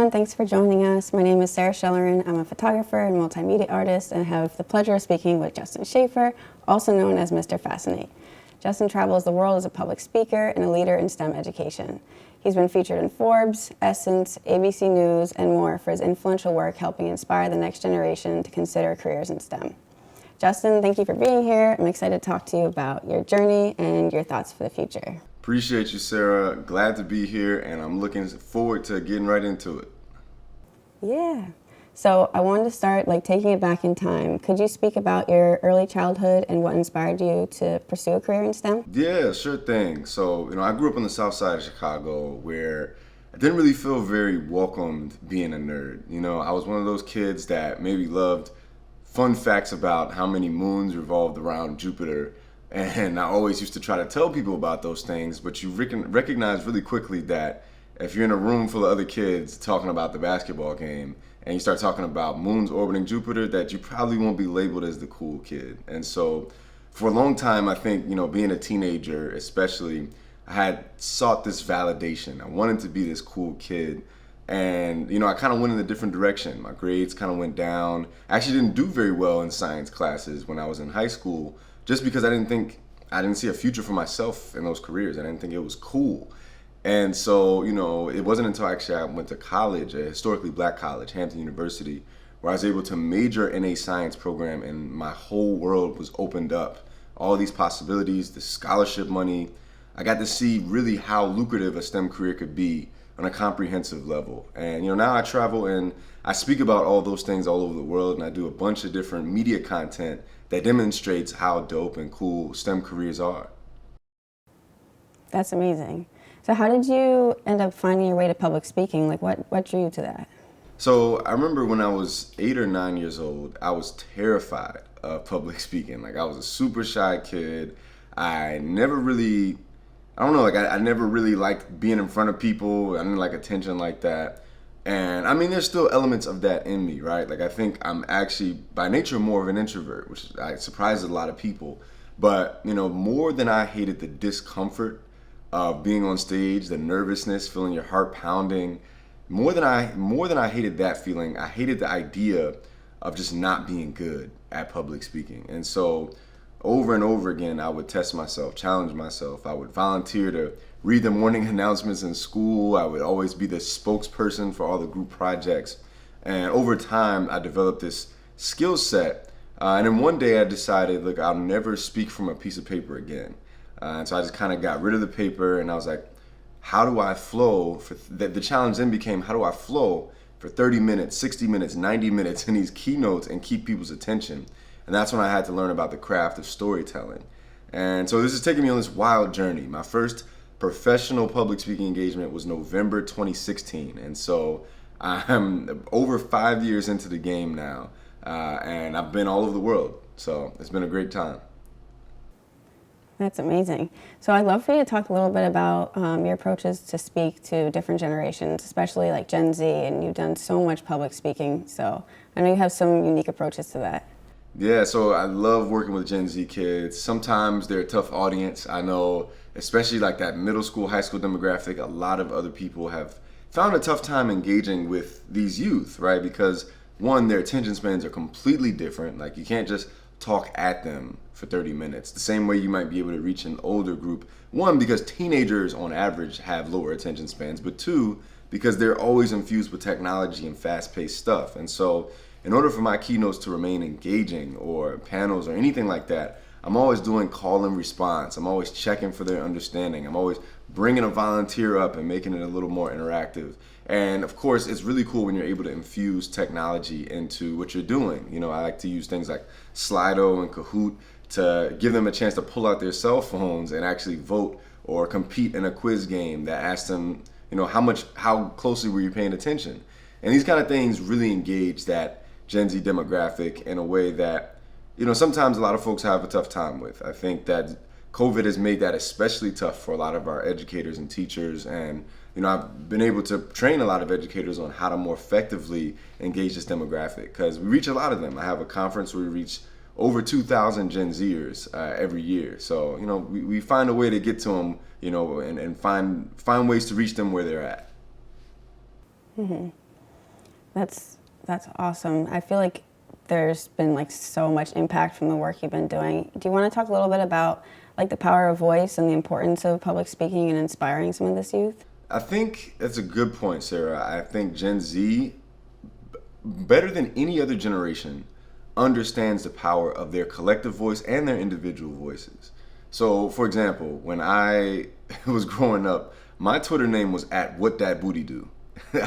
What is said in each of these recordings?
everyone. Thanks for joining us. My name is Sarah Kjelleren. I'm a photographer and multimedia artist and have the pleasure of speaking with Justin Shaifer, also known as Mr. Fascinate. Justin travels the world as a public speaker and a leader in STEM education. He's been featured in Forbes, Essence, ABC News, and more for his influential work helping inspire the next generation to consider careers in STEM. Justin, thank you for being here. I'm excited to talk to you about your journey and your thoughts for the future. Appreciate you, Sarah. Glad to be here, and I'm looking forward to getting right into it. Yeah. So I wanted to start taking it back in time. Could you speak about your early childhood and what inspired you to pursue a career in STEM? Yeah, sure thing. So, I grew up on the south side of Chicago where I didn't really feel very welcomed being a nerd. I was one of those kids that maybe loved fun facts about how many moons revolved around Jupiter. And I always used to try to tell people about those things, but you recognize really quickly that if you're in a room full of other kids talking about the basketball game and you start talking about moons orbiting Jupiter, that you probably won't be labeled as the cool kid. And so for a long time, I think, being a teenager especially, I had sought this validation. I wanted to be this cool kid. And, I kind of went in a different direction. My grades kind of went down. I actually didn't do very well in science classes when I was in high school, just because I didn't see a future for myself in those careers. I didn't think it was cool. And so, it wasn't until actually I went to college, a historically black college, Hampton University, where I was able to major in a science program and my whole world was opened up. All these possibilities, the scholarship money. I got to see really how lucrative a STEM career could be on a comprehensive level. And now I travel and I speak about all those things all over the world, and I do a bunch of different media content that demonstrates how dope and cool STEM careers are. That's amazing. So how did you end up finding your way to public speaking? What drew you to that? So I remember when I was 8 or 9 years old, I was terrified of public speaking. I was a super shy kid. I never really liked being in front of people. I didn't like attention like that. And there's still elements of that in me, right? I think I'm actually by nature more of an introvert, which surprises a lot of people. But, more than I hated the discomfort of being on stage, the nervousness, feeling your heart pounding, more than I hated that feeling, I hated the idea of just not being good at public speaking. And so over and over again, I would test myself, challenge myself. I would volunteer to read the morning announcements in school. I would always be the spokesperson for all the group projects. And over time, I developed this skill set. And then one day I decided, look, I'll never speak from a piece of paper again. And so I just kind of got rid of the paper and I was like, how do I flow? The challenge then became, how do I flow for 30 minutes, 60 minutes, 90 minutes in these keynotes and keep people's attention? And that's when I had to learn about the craft of storytelling. And so this has taken me on this wild journey. My first professional public speaking engagement was November 2016. And so I'm over 5 years into the game now. And I've been all over the world. So it's been a great time. That's amazing. So I'd love for you to talk a little bit about your approaches to speak to different generations, especially like Gen Z, and you've done so much public speaking. So I know you have some unique approaches to that. Yeah, so I love working with Gen Z kids. Sometimes they're a tough audience. I know, especially that middle school, high school demographic, a lot of other people have found a tough time engaging with these youth, right? Because one, their attention spans are completely different. You can't just talk at them for 30 minutes, the same way you might be able to reach an older group. One, because teenagers on average have lower attention spans, but two, because they're always infused with technology and fast-paced stuff. And so in order for my keynotes to remain engaging or panels or anything like that, I'm always doing call and response. I'm always checking for their understanding. I'm always bringing a volunteer up and making it a little more interactive. And of course, it's really cool when you're able to infuse technology into what you're doing. I like to use things like Slido and Kahoot to give them a chance to pull out their cell phones and actually vote or compete in a quiz game that asks them, how closely were you paying attention? And these kind of things really engage that Gen Z demographic in a way that, sometimes a lot of folks have a tough time with. I think that COVID has made that especially tough for a lot of our educators and teachers. And, I've been able to train a lot of educators on how to more effectively engage this demographic because we reach a lot of them. I have a conference where we reach over 2,000 Gen Zers every year. So, we find a way to get to them, and find ways to reach them where they're at. Mm-hmm. That's awesome. I feel like there's been like so much impact from the work you've been doing. Do you want to talk a little bit about like the power of voice and the importance of public speaking and inspiring some of this youth? I think that's a good point, Sarah. I think Gen Z, better than any other generation, understands the power of their collective voice and their individual voices. So, for example, when I was growing up, my Twitter name was at What Dat Booty Do.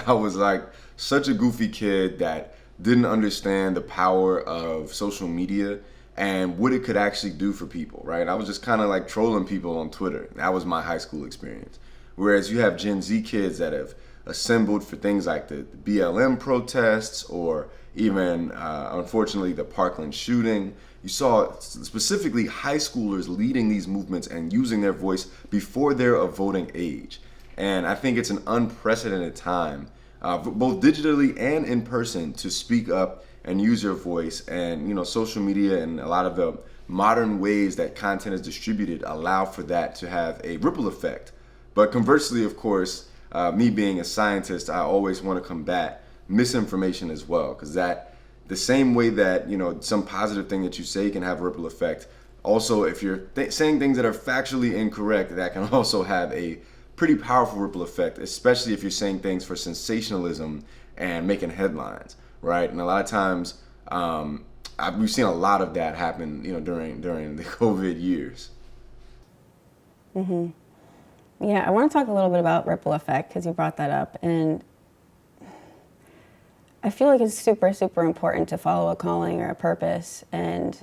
I was like such a goofy kid that didn't understand the power of social media and what it could actually do for people, right? I was just kind of like trolling people on Twitter. That was my high school experience. Whereas you have Gen Z kids that have assembled for things like the BLM protests or even, unfortunately, the Parkland shooting. You saw specifically high schoolers leading these movements and using their voice before they're of voting age. And I think it's an unprecedented time, both digitally and in person, to speak up and use your voice. And, you know, social media and a lot of the modern ways that content is distributed allow for that to have a ripple effect. But conversely, of course, me being a scientist, I always want to combat misinformation as well, because that the same way that, you know, some positive thing that you say can have a ripple effect, also if you're saying things that are factually incorrect, that can also have a pretty powerful ripple effect, especially if you're saying things for sensationalism and making headlines, right? And a lot of times we've seen a lot of that happen, you know, during the COVID years. Mm-hmm. Yeah, I want to talk a little bit about ripple effect because you brought that up. And I feel like it's super, super important to follow a calling or a purpose. And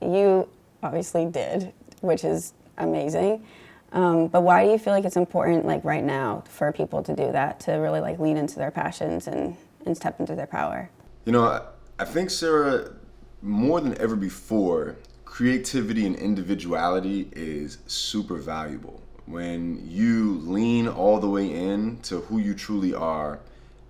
you obviously did, which is amazing. But why do you feel like it's important, like right now, for people to do that, to really like lean into their passions and step into their power? You know, I think, Sarah, more than ever before, creativity and individuality is super valuable. When you lean all the way in to who you truly are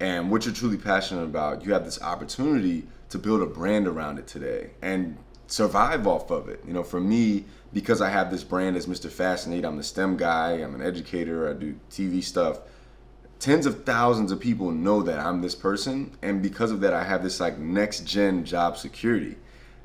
and what you're truly passionate about, you have this opportunity to build a brand around it today and survive off of it. You know, for me, because I have this brand as Mr. Fascinate, I'm the STEM guy, I'm an educator, I do TV stuff. Tens of thousands of people know that I'm this person, and because of that, I have this like next gen job security.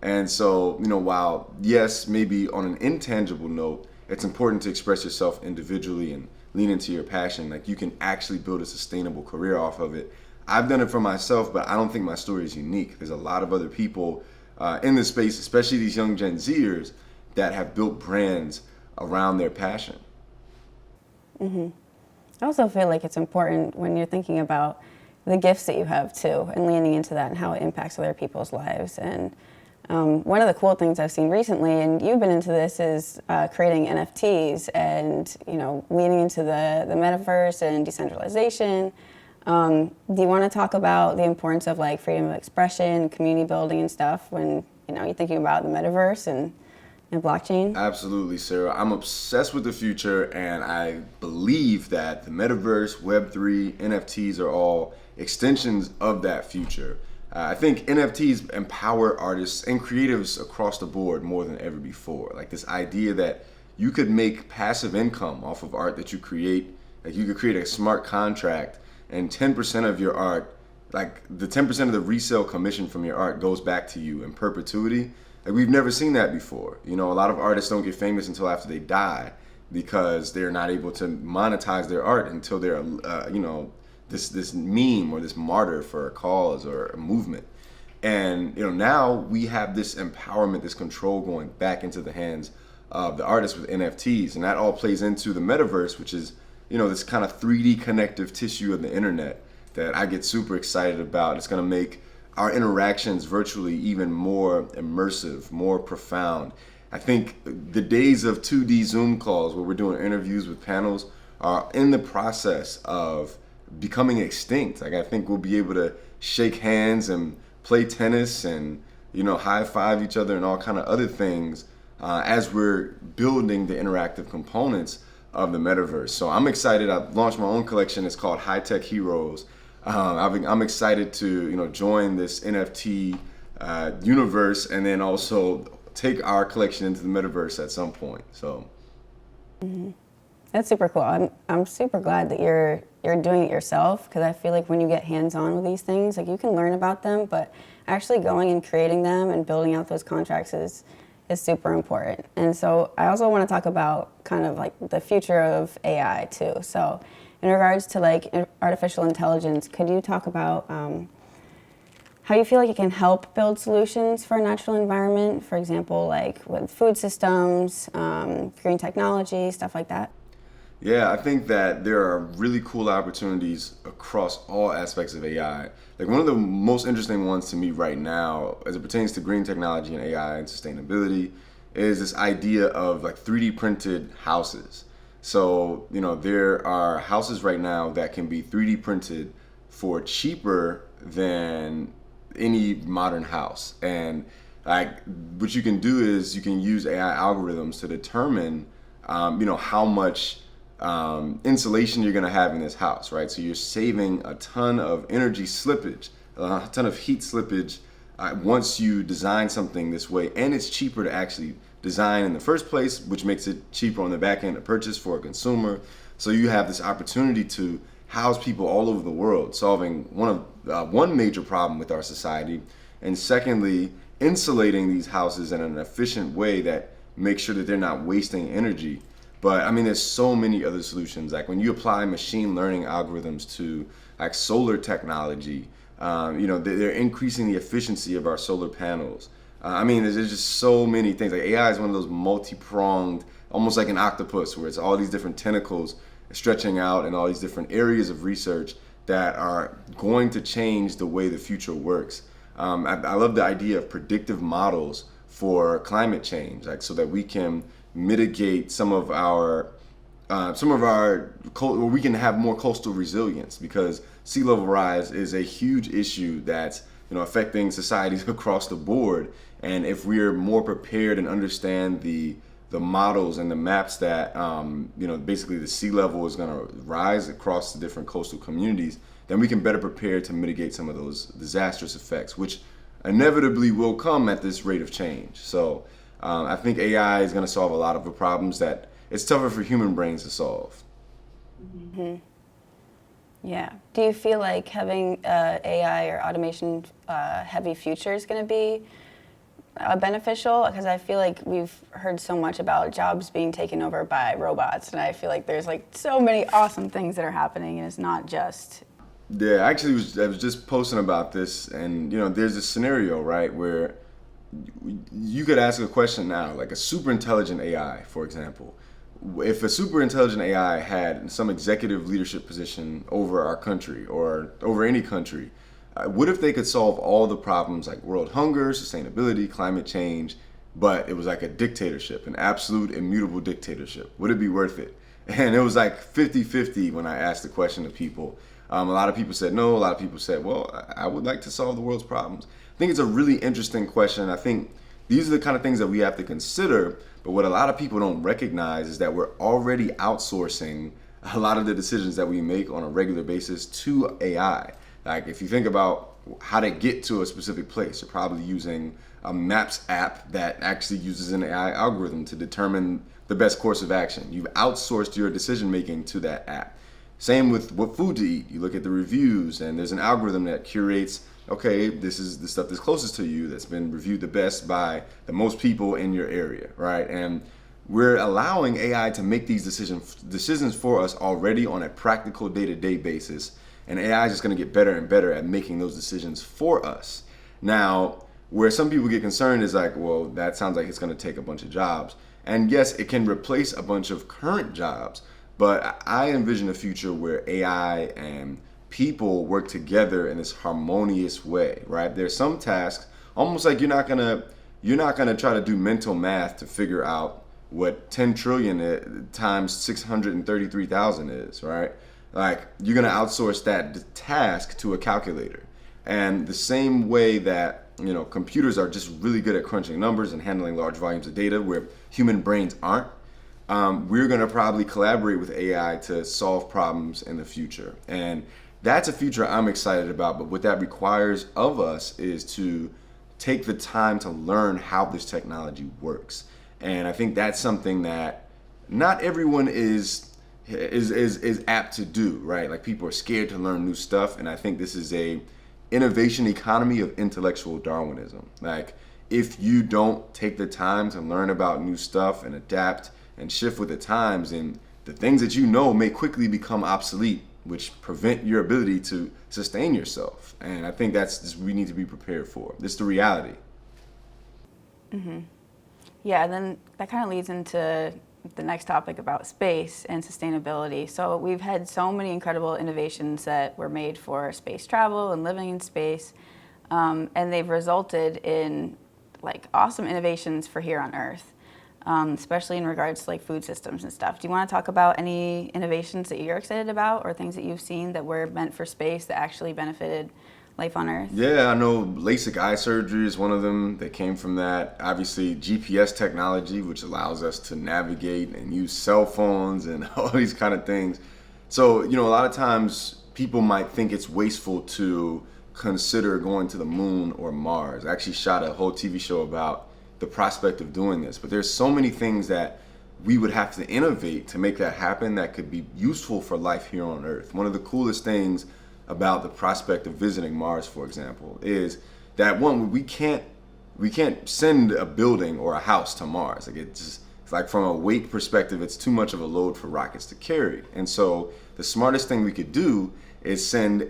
And so, you know, while yes, maybe on an intangible note, it's important to express yourself individually and lean into your passion. Like, you can actually build a sustainable career off of it. I've done it for myself, but I don't think my story is unique. There's a lot of other people in this space, especially these young Gen Zers, that have built brands around their passion. Mm-hmm. I also feel like it's important when you're thinking about the gifts that you have too, and leaning into that and how it impacts other people's lives. And one of the cool things I've seen recently, and you've been into this, is creating NFTs and, you know, leaning into the metaverse and decentralization. Do you want to talk about the importance of like freedom of expression, community building and stuff when, you know, you're thinking about the metaverse and blockchain? Absolutely, Sarah. I'm obsessed with the future, and I believe that the metaverse, Web3, NFTs are all extensions of that future. I think NFTs empower artists and creatives across the board more than ever before. Like, this idea that you could make passive income off of art that you create. Like, you could create a smart contract, and 10% of your art, like the 10% of the resale commission from your art, goes back to you in perpetuity. Like, we've never seen that before. You know, a lot of artists don't get famous until after they die because they're not able to monetize their art until they're, you know, this meme or this martyr for a cause or a movement. And, you know, now we have this empowerment, this control going back into the hands of the artists with NFTs. And that all plays into the metaverse, which is, you know, this kind of 3D connective tissue of the internet that I get super excited about. It's going to make our interactions virtually even more immersive, more profound. I think the days of 2D Zoom calls where we're doing interviews with panels are in the process of becoming extinct. Like, I think we'll be able to shake hands and play tennis and, you know, high five each other and all kind of other things as we're building the interactive components of the metaverse. So I'm excited. I've launched my own collection. It's called High Tech Heroes. I'm excited to, you know, join this NFT universe and then also take our collection into the metaverse at some point. So. Mm-hmm. That's super cool. I'm super glad that you're doing it yourself, because I feel like when you get hands-on with these things, like you can learn about them, but actually going and creating them and building out those contracts is super important. And so I also want to talk about kind of like the future of AI too. So in regards to like artificial intelligence, could you talk about how you feel like it can help build solutions for a natural environment, for example, like with food systems, green technology, stuff like that? Yeah, I think that there are really cool opportunities across all aspects of AI. Like one of the most interesting ones to me right now, as it pertains to green technology and AI and sustainability, is this idea of like 3D printed houses. So, there are houses right now that can be 3D printed for cheaper than any modern house. And like what you can do is you can use AI algorithms to determine, how much insulation you're going to have in this house, right? So you're saving a ton of energy slippage, a ton of heat slippage once you design something this way, and it's cheaper to actually design in the first place, which makes it cheaper on the back end to purchase for a consumer. So you have this opportunity to house people all over the world, solving one major problem with our society, and secondly, insulating these houses in an efficient way that makes sure that they're not wasting energy. But I mean, there's so many other solutions. Like when you apply machine learning algorithms to like solar technology, they're increasing the efficiency of our solar panels. I mean, there's just so many things. Like AI is one of those multi-pronged, almost like an octopus, where it's all these different tentacles stretching out and all these different areas of research that are going to change the way the future works. I love the idea of predictive models for climate change, like so that we can mitigate some of our we can have more coastal resilience, because sea level rise is a huge issue that's affecting societies across the board. And if we're more prepared and understand the models and the maps that basically the sea level is going to rise across the different coastal communities, then we can better prepare to mitigate some of those disastrous effects, which inevitably will come at this rate of change. So I think AI is going to solve a lot of the problems that it's tougher for human brains to solve. Mm-hmm. Yeah. Do you feel like having AI or automation heavy future is going to be beneficial? Because I feel like we've heard so much about jobs being taken over by robots, and I feel like there's like so many awesome things that are happening, and it's not just. Yeah, actually, I was just posting about this, and there's this scenario, right, where you could ask a question now, like a super intelligent AI, for example. If a super intelligent AI had some executive leadership position over our country or over any country, what if they could solve all the problems like world hunger, sustainability, climate change, but it was like a dictatorship, an absolute immutable dictatorship? Would it be worth it? And it was like 50-50 when I asked the question to people. A lot of people said no, a lot of people said, well, I would like to solve the world's problems. I think it's a really interesting question. I think these are the kind of things that we have to consider, but what a lot of people don't recognize is that we're already outsourcing a lot of the decisions that we make on a regular basis to AI. Like if you think about how to get to a specific place, you're probably using a Maps app that actually uses an AI algorithm to determine the best course of action. You've outsourced your decision making to that app. Same with what food to eat. You look at the reviews and there's an algorithm that curates, okay, this is the stuff that's closest to you, that's been reviewed the best by the most people in your area, right? And we're allowing AI to make these decisions for us already on a practical day-to-day basis. And AI is just going to get better and better at making those decisions for us. Now, where some people get concerned is like, well, that sounds like it's going to take a bunch of jobs. And yes, it can replace a bunch of current jobs, but I envision a future where AI and people work together in this harmonious way, right? There's some tasks, almost like you're not gonna try to do mental math to figure out what 10 trillion times 633,000 is, right? Like you're gonna outsource that task to a calculator. And the same way that computers are just really good at crunching numbers and handling large volumes of data where human brains aren't, we're going to probably collaborate with AI to solve problems in the future. And that's a future I'm excited about. But what that requires of us is to take the time to learn how this technology works. And I think that's something that not everyone is is apt to do, right? Like people are scared to learn new stuff, and I think this is a innovation economy of intellectual Darwinism. Like if you don't take the time to learn about new stuff and adapt and shift with the times, and the things that you know may quickly become obsolete, which prevent your ability to sustain yourself. And I think that's we need to be prepared for. This is the reality. Yeah, and then that kind of leads into the next topic about space and sustainability. So we've had so many incredible innovations that were made for space travel and living in space, and they've resulted in like awesome innovations for here on Earth, especially in regards to like food systems and stuff. Do you want to talk about any innovations that you're excited about or things that you've seen that were meant for space that actually benefited life on Earth? Yeah, I know LASIK eye surgery is one of them that came from that. Obviously, GPS technology, which allows us to navigate and use cell phones and all these kind of things. So, a lot of times people might think it's wasteful to consider going to the moon or Mars. I actually shot a whole TV show about the prospect of doing this, but there's so many things that we would have to innovate to make that happen that could be useful for life here on Earth. One of the coolest things about the prospect of visiting Mars, for example, is that one, we can't send a building or a house to Mars. Like it's like from a weight perspective, it's too much of a load for rockets to carry. And so the smartest thing we could do is send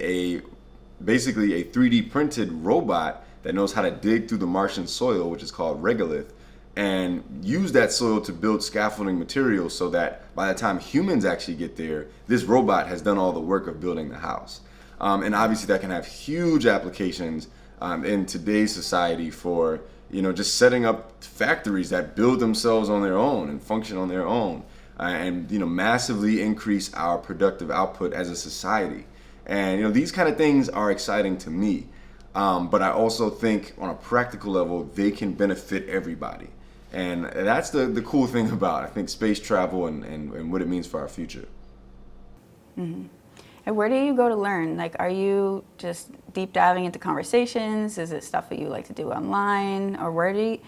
basically a 3D printed robot that knows how to dig through the Martian soil, which is called regolith, and use that soil to build scaffolding materials so that by the time humans actually get there, this robot has done all the work of building the house. And obviously that can have huge applications in today's society for, just setting up factories that build themselves on their own and function on their own, and, massively increase our productive output as a society. And, these kind of things are exciting to me. But I also think on a practical level, they can benefit everybody. And that's the cool thing about, I think, space travel and what it means for our future. Mm-hmm. And where do you go to learn? Like, are you just deep diving into conversations? Is it stuff that you like to do online? Or where do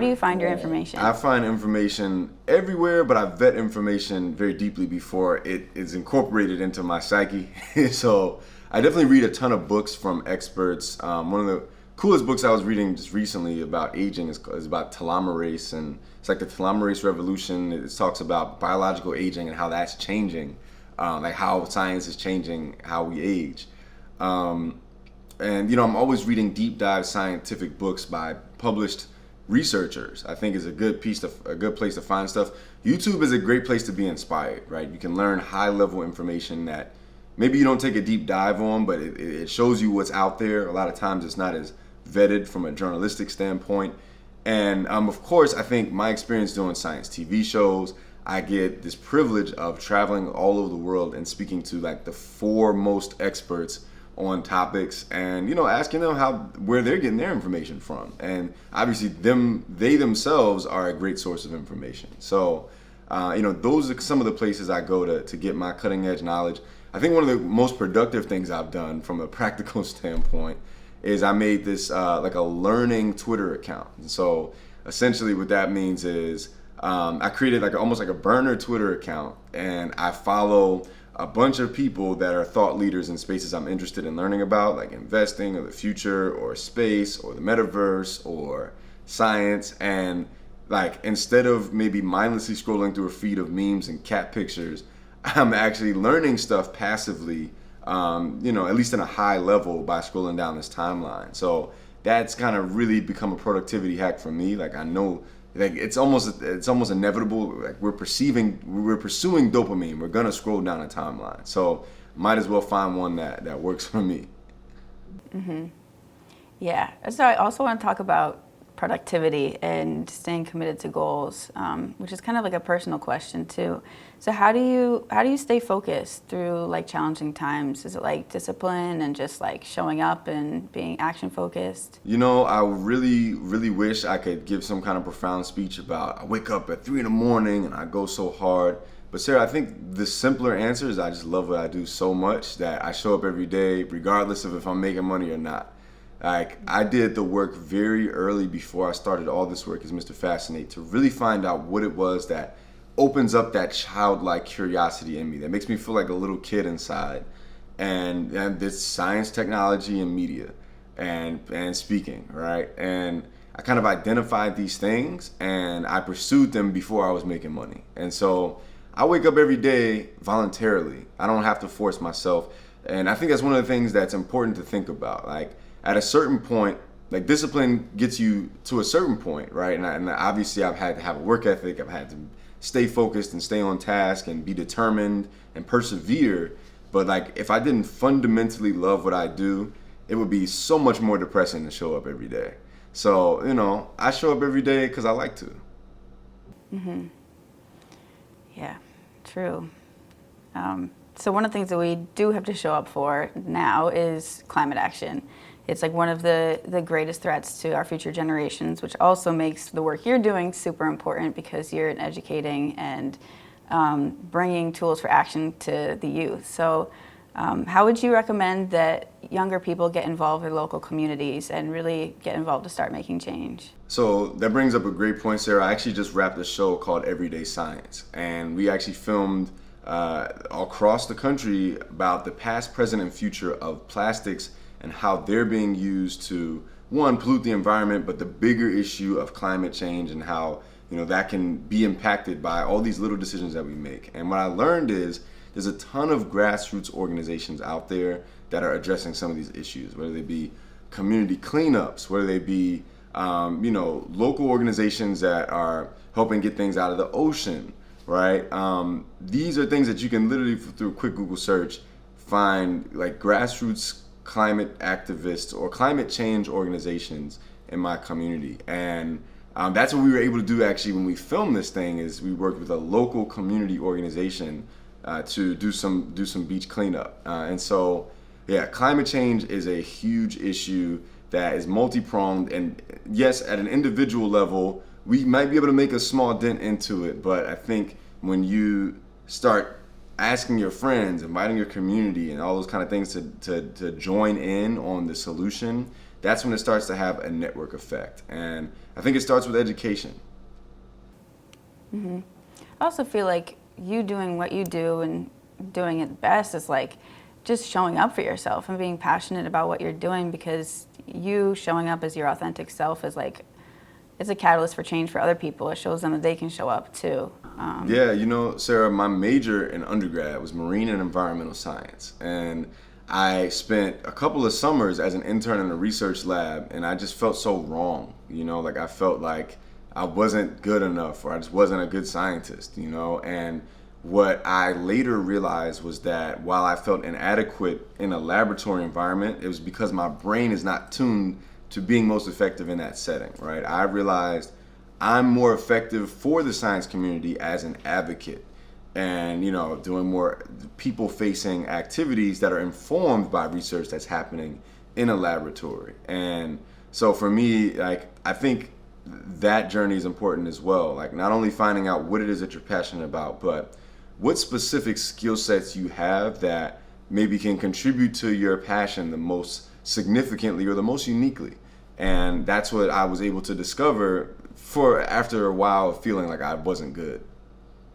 you find your information? I find information everywhere, but I vet information very deeply before it is incorporated into my psyche. So I definitely read a ton of books from experts. One of the coolest books I was reading just recently about aging is about telomerase, and it's like the telomerase revolution. It talks about biological aging and how that's changing. Like how science is changing how we age. And, I'm always reading deep dive scientific books by published researchers. I think is a good place to find stuff. YouTube is a great place to be inspired, right? You can learn high level information that maybe you don't take a deep dive on, but it shows you what's out there. A lot of times it's not as vetted from a journalistic standpoint. And of course, I think my experience doing science TV shows, I get this privilege of traveling all over the world and speaking to like the foremost experts on topics, and asking them where they're getting their information from. And obviously they themselves are a great source of information. So those are some of the places I go to get my cutting edge knowledge. I think one of the most productive things I've done from a practical standpoint is I made this like a learning Twitter account. And so essentially what that means is I created almost like a burner Twitter account, and I follow a bunch of people that are thought leaders in spaces I'm interested in learning about, like investing or the future or space or the metaverse or science. And like instead of maybe mindlessly scrolling through a feed of memes and cat pictures, I'm actually learning stuff passively, at least in a high level by scrolling down this timeline. So that's kind of really become a productivity hack for me. Like I know, like it's almost inevitable. Like we're pursuing dopamine. We're gonna scroll down a timeline. So might as well find one that works for me. Mm-hmm. Yeah. So I also want to talk about productivity and staying committed to goals, which is kind of like a personal question too. So how do you stay focused through like challenging times? Is it like discipline and just like showing up and being action focused? I really, really wish I could give some kind of profound speech about I wake up at 3 a.m. and I go so hard. But Sarah, I think the simpler answer is I just love what I do so much that I show up every day regardless of if I'm making money or not. Like I did the work very early before I started all this work as Mr. Fascinate to really find out what it was that opens up that childlike curiosity in me that makes me feel like a little kid inside. And this science, technology, and media, and speaking, right? And I kind of identified these things and I pursued them before I was making money. And so I wake up every day voluntarily. I don't have to force myself. And I think that's one of the things that's important to think about. Like at a certain point, like discipline gets you to a certain point, right? And obviously I've had to have a work ethic. I've had to stay focused and stay on task and be determined and persevere. But like if I didn't fundamentally love what I do, it would be so much more depressing to show up every day. So, I show up every day because I like to. Mm-hmm. Yeah, true. So one of the things that we do have to show up for now is climate action. It's like one of the greatest threats to our future generations, which also makes the work you're doing super important because you're educating and bringing tools for action to the youth. So how would you recommend that younger people get involved with local communities and really get involved to start making change? So that brings up a great point, Sarah. I actually just wrapped a show called Everyday Science, and we actually filmed across the country about the past, present, and future of plastics and how they're being used to, one, pollute the environment, but the bigger issue of climate change and how that can be impacted by all these little decisions that we make. And what I learned is there's a ton of grassroots organizations out there that are addressing some of these issues, whether they be community cleanups, whether they be local organizations that are helping get things out of the ocean, right? These are things that you can literally, through a quick Google search, find like grassroots climate activists or climate change organizations in my community. And that's what we were able to do actually when we filmed this thing. Is we worked with a local community organization to do some beach cleanup. And so, yeah, climate change is a huge issue that is multi-pronged. And yes, at an individual level, we might be able to make a small dent into it. But I think when you start asking your friends, inviting your community, and all those kind of things to join in on the solution, that's when it starts to have a network effect. And I think it starts with education. Mm-hmm. I also feel like you doing what you do and doing it best is like just showing up for yourself and being passionate about what you're doing, because you showing up as your authentic self is like, it's a catalyst for change for other people. It shows them that they can show up too. Yeah, Sarah, my major in undergrad was marine and environmental science. And I spent a couple of summers as an intern in a research lab, and I just felt so wrong. Like I felt like I wasn't good enough, or I just wasn't a good scientist, And what I later realized was that while I felt inadequate in a laboratory environment, it was because my brain is not tuned to being most effective in that setting, right? I realized I'm more effective for the science community as an advocate and, doing more people-facing activities that are informed by research that's happening in a laboratory. And so for me, like, I think that journey is important as well. Like, not only finding out what it is that you're passionate about, but what specific skill sets you have that maybe can contribute to your passion the most significantly or the most uniquely. And that's what I was able to discover after a while of feeling like I wasn't good.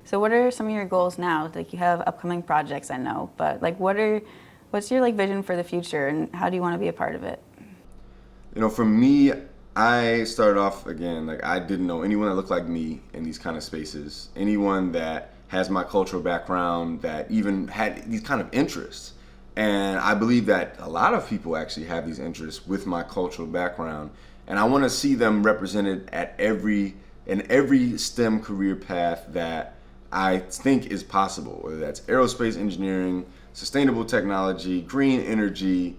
So what are some of your goals now? Like, you have upcoming projects, I know, but like what's your like vision for the future, and how do you want to be a part of it? For me, I started off, again, like I didn't know anyone that looked like me in these kind of spaces, anyone that has my cultural background, that even had these kind of interests. And I believe that a lot of people actually have these interests with my cultural background. And I want to see them represented in every STEM career path that I think is possible, whether that's aerospace engineering, sustainable technology, green energy,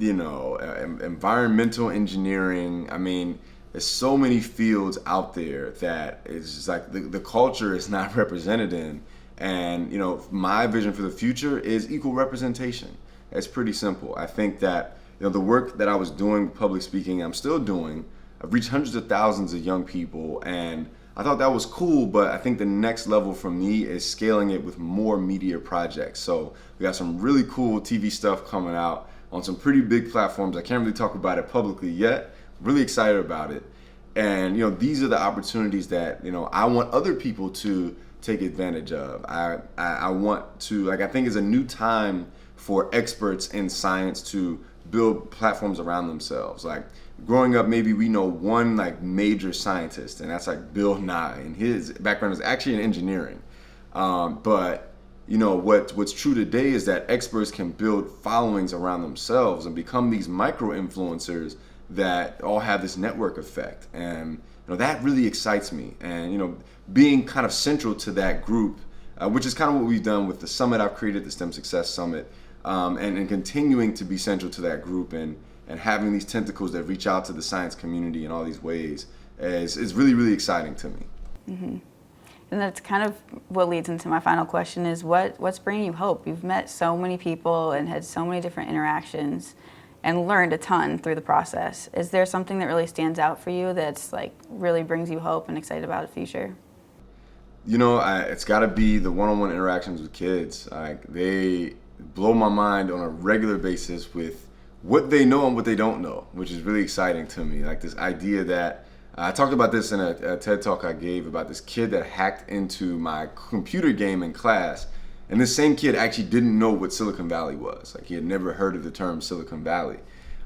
environmental engineering. I mean, there's so many fields out there that it's just like the culture is not represented in. And, my vision for the future is equal representation. It's pretty simple. I think that, the work that I was doing, public speaking, I'm still doing. I've reached hundreds of thousands of young people, and I thought that was cool, but I think the next level for me is scaling it with more media projects. So we got some really cool TV stuff coming out on some pretty big platforms. I can't really talk about it publicly yet. Really excited about it. And these are the opportunities that I want other people to take advantage of. I want to, like, I think it's a new time for experts in science to build platforms around themselves. Like, growing up, maybe we know one like major scientist, and that's like Bill Nye, and his background is actually in engineering. But what's true today is that experts can build followings around themselves and become these micro influencers that all have this network effect. And that really excites me. And being kind of central to that group, which is kind of what we've done with the summit I've created, the STEM Success Summit, and continuing to be central to that group and having these tentacles that reach out to the science community in all these ways is really, really exciting to me. Mm-hmm. And that's kind of what leads into my final question is what's bringing you hope? You've met so many people and had so many different interactions and learned a ton through the process. Is there something that really stands out for you that's like really brings you hope and excited about the future? It's got to be the one-on-one interactions with kids. Like, they blow my mind on a regular basis with what they know and what they don't know, which is really exciting to me. Like, this idea that I talked about this in a TED Talk I gave about this kid that hacked into my computer game in class. And this same kid actually didn't know what Silicon Valley was. Like, he had never heard of the term Silicon Valley.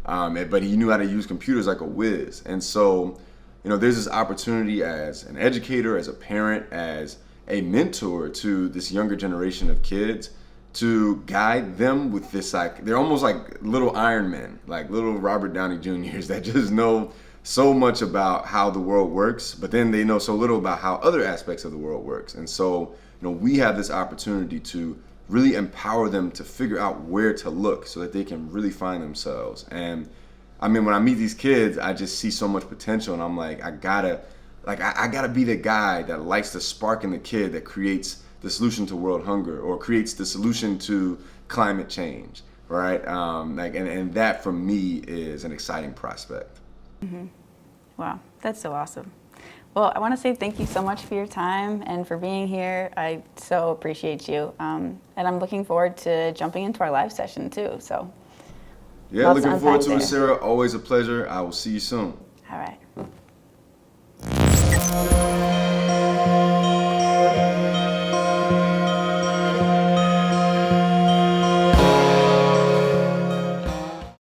But he knew how to use computers like a whiz. And so, there's this opportunity as an educator, as a parent, as a mentor to this younger generation of kids to guide them with this, like, they're almost like little Iron Men, like little Robert Downey Jr.'s that just know so much about how the world works, but then they know so little about how other aspects of the world works. And so, we have this opportunity to really empower them to figure out where to look so that they can really find themselves. And I mean, when I meet these kids, I just see so much potential, and I'm like, I gotta be the guy that lights the spark in the kid that creates the solution to world hunger or creates the solution to climate change, right? And that for me is an exciting prospect. Mm-hmm. Wow, that's so awesome. Well, I want to say thank you so much for your time and for being here. I so appreciate you. And I'm looking forward to jumping into our live session too. So yeah, looking forward to it, Sarah. Always a pleasure. I will see you soon. All right.